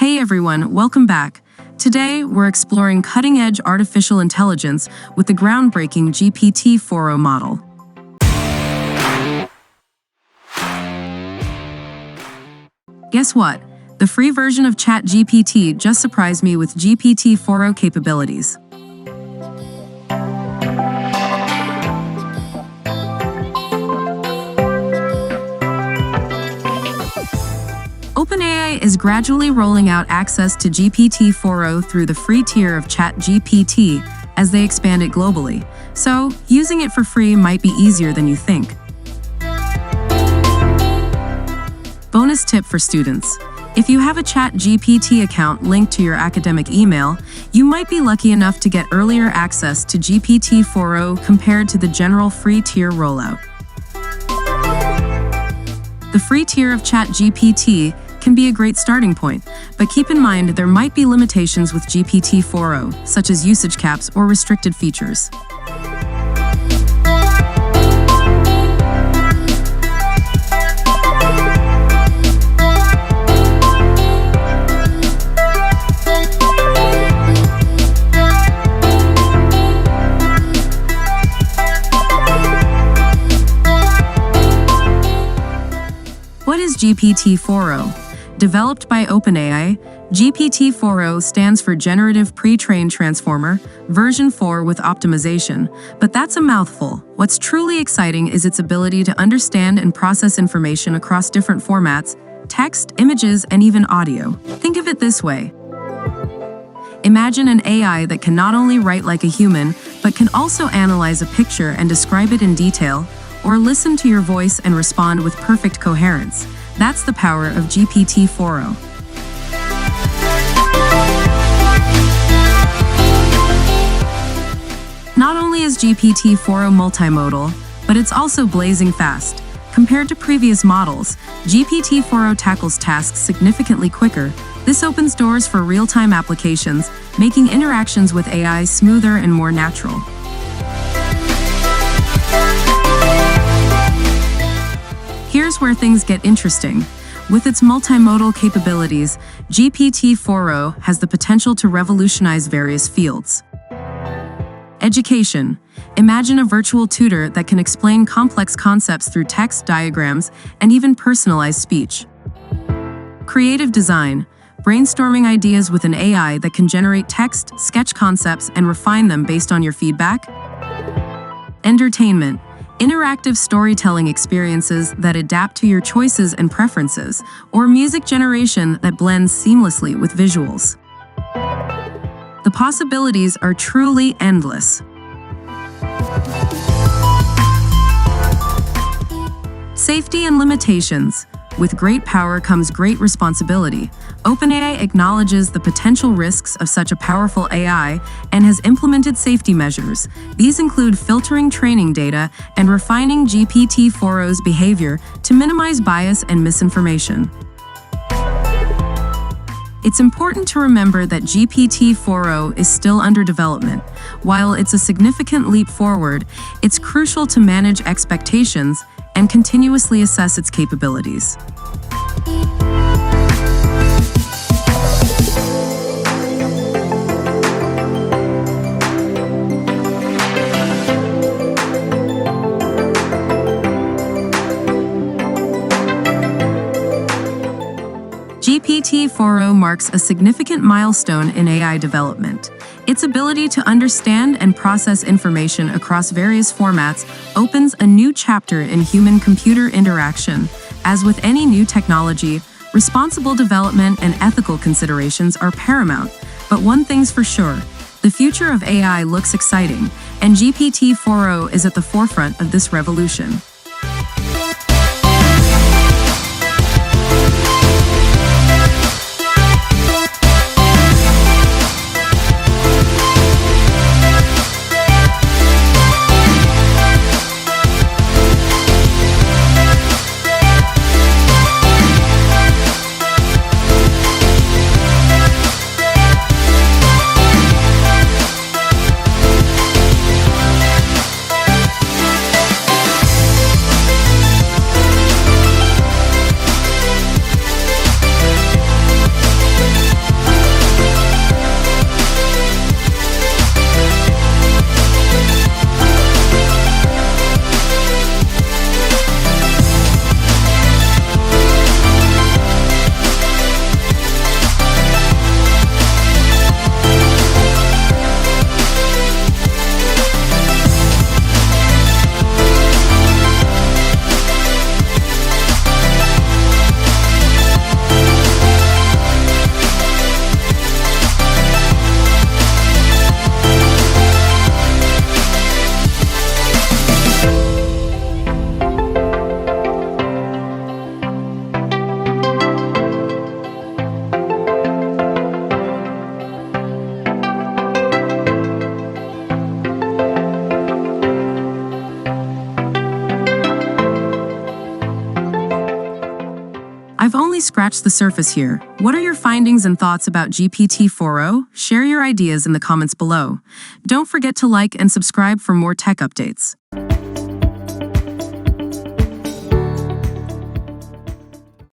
Hey everyone, welcome back. Today, we're exploring cutting-edge artificial intelligence with the groundbreaking GPT-4o model. Guess what? The free version of ChatGPT just surprised me with GPT-4o capabilities. OpenAI is gradually rolling out access to GPT-4o through the free tier of ChatGPT as they expand it globally, so using it for free might be easier than you think. Bonus tip for students. If you have a ChatGPT account linked to your academic email, you might be lucky enough to get earlier access to GPT-4o compared to the general free tier rollout. The free tier of ChatGPT can be a great starting point, but keep in mind there might be limitations with GPT-4o, such as usage caps or restricted features. What is GPT-4o? Developed by OpenAI, GPT-4o stands for Generative Pre-trained Transformer, version 4 with optimization, but that's a mouthful. What's truly exciting is its ability to understand and process information across different formats: text, images, and even audio. Think of it this way. Imagine an AI that can not only write like a human, but can also analyze a picture and describe it in detail, or listen to your voice and respond with perfect coherence. That's the power of GPT-4o. Not only is GPT-4o multimodal, but it's also blazing fast. Compared to previous models, GPT-4o tackles tasks significantly quicker. This opens doors for real-time applications, making interactions with AI smoother and more natural. Here's where things get interesting. With its multimodal capabilities, GPT-4o has the potential to revolutionize various fields. Education. Imagine a virtual tutor that can explain complex concepts through text, diagrams, and even personalized speech. Creative design. Brainstorming ideas with an AI that can generate text, sketch concepts, and refine them based on your feedback. Entertainment. Interactive storytelling experiences that adapt to your choices and preferences, or music generation that blends seamlessly with visuals. The possibilities are truly endless. Safety and limitations. With great power comes great responsibility. OpenAI acknowledges the potential risks of such a powerful AI and has implemented safety measures. These include filtering training data and refining GPT-4o's behavior to minimize bias and misinformation. It's important to remember that GPT-4o is still under development. While it's a significant leap forward, it's crucial to manage expectations and continuously assess its capabilities. GPT-4o marks a significant milestone in AI development. Its ability to understand and process information across various formats opens a new chapter in human-computer interaction. As with any new technology, responsible development and ethical considerations are paramount. But one thing's for sure, the future of AI looks exciting, and GPT-4o is at the forefront of this revolution. scratched the surface here. What are your findings and thoughts about GPT-4o? Share your ideas in the comments below. Don't forget to like and subscribe for more tech updates.